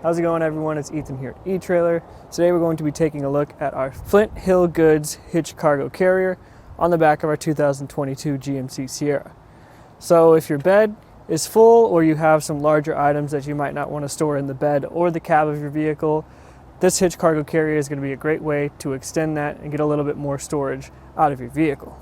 How's it going, everyone? It's Ethan here at eTrailer. Today we're going to be taking a look at our Flint Hill Goods Hitch Cargo Carrier on the back of our 2022 GMC Sierra. So if your bed is full or you have some larger items that you might not want to store in the bed or the cab of your vehicle, this Hitch Cargo Carrier is going to be a great way to extend that and get a little bit more storage out of your vehicle.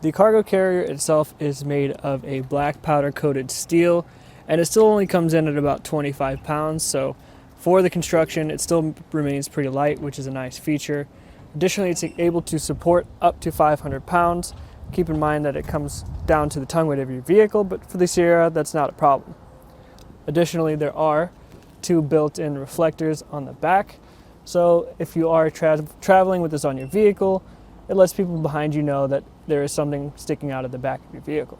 The cargo carrier itself is made of a black powder coated steel, and it still only comes in at about 25 pounds, so for the construction it still remains pretty light, which is a nice feature. Additionally, it's able to support up to 500 pounds. Keep in mind that it comes down to the tongue weight of your vehicle, but for the Sierra that's not a problem. Additionally, there are two built-in reflectors on the back, so if you are traveling with this on your vehicle, it lets people behind you know that there is something sticking out of the back of your vehicle.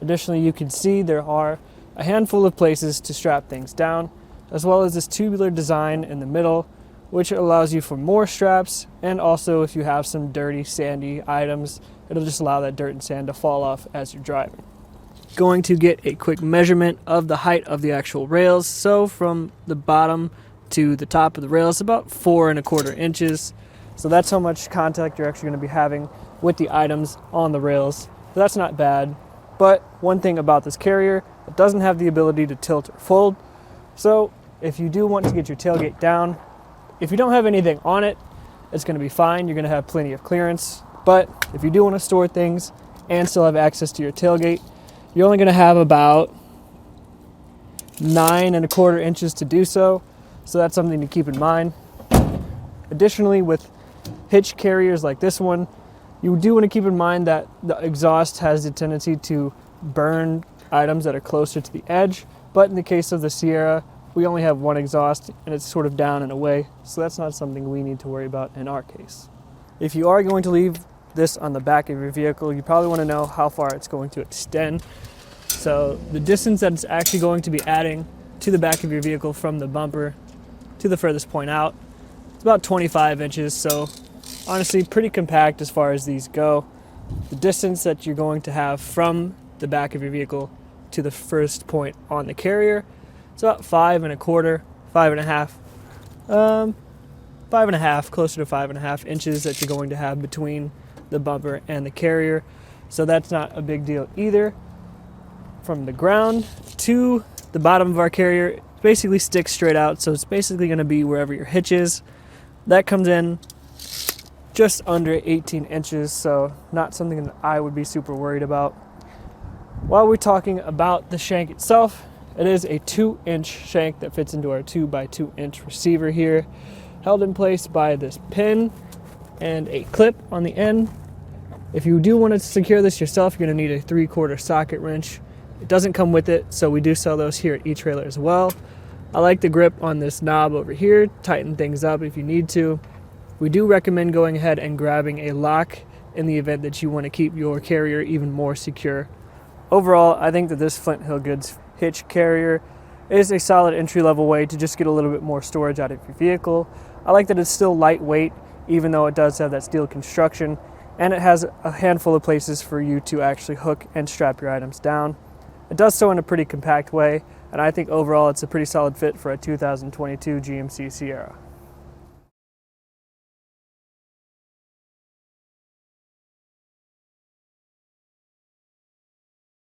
Additionally, you can see there are a handful of places to strap things down, as well as this tubular design in the middle, which allows you for more straps, and also if you have some dirty, sandy items, it'll just allow that dirt and sand to fall off as you're driving. Going to get a quick measurement of the height of the actual rails. So from the bottom to the top of the rails, about 4¼ inches. So that's how much contact you're actually going to be having with the items on the rails. So that's not bad. But one thing about this carrier, it doesn't have the ability to tilt or fold. So if you do want to get your tailgate down, if you don't have anything on it, it's going to be fine. You're going to have plenty of clearance. But if you do want to store things and still have access to your tailgate, you're only going to have about 9¼ inches to do so. So that's something to keep in mind. Additionally, with hitch carriers like this one, you do want to keep in mind that the exhaust has the tendency to burn items that are closer to the edge. But in the case of the Sierra, we only have one exhaust and it's sort of down and away. So that's not something we need to worry about in our case. If you are going to leave this on the back of your vehicle, you probably want to know how far it's going to extend. So the distance that it's actually going to be adding to the back of your vehicle from the bumper to the furthest point out, it's about 25 inches. So honestly, pretty compact as far as these go. The distance that you're going to have from the back of your vehicle to the first point on the carrier, it's about 5¼ closer to 5½ inches that you're going to have between the bumper and the carrier. So that's not a big deal either. From the ground to the bottom of our carrier, it basically sticks straight out. So it's basically going to be wherever your hitch is. That comes in just under 18 inches. So not something that I would be super worried about. While we're talking about the shank itself, it is a 2-inch shank that fits into our 2x2-inch receiver here, held in place by this pin and a clip on the end. If you do want to secure this yourself, you're going to need a 3/4 socket wrench. It doesn't come with it, so we do sell those here at eTrailer as well. I like the grip on this knob over here, tighten things up if you need to. We do recommend going ahead and grabbing a lock in the event that you want to keep your carrier even more secure. Overall, I think that this Flint Hill Goods Hitch Carrier is a solid entry-level way to just get a little bit more storage out of your vehicle. I like that it's still lightweight, even though it does have that steel construction, and it has a handful of places for you to actually hook and strap your items down. It does so in a pretty compact way, and I think overall it's a pretty solid fit for a 2022 GMC Sierra.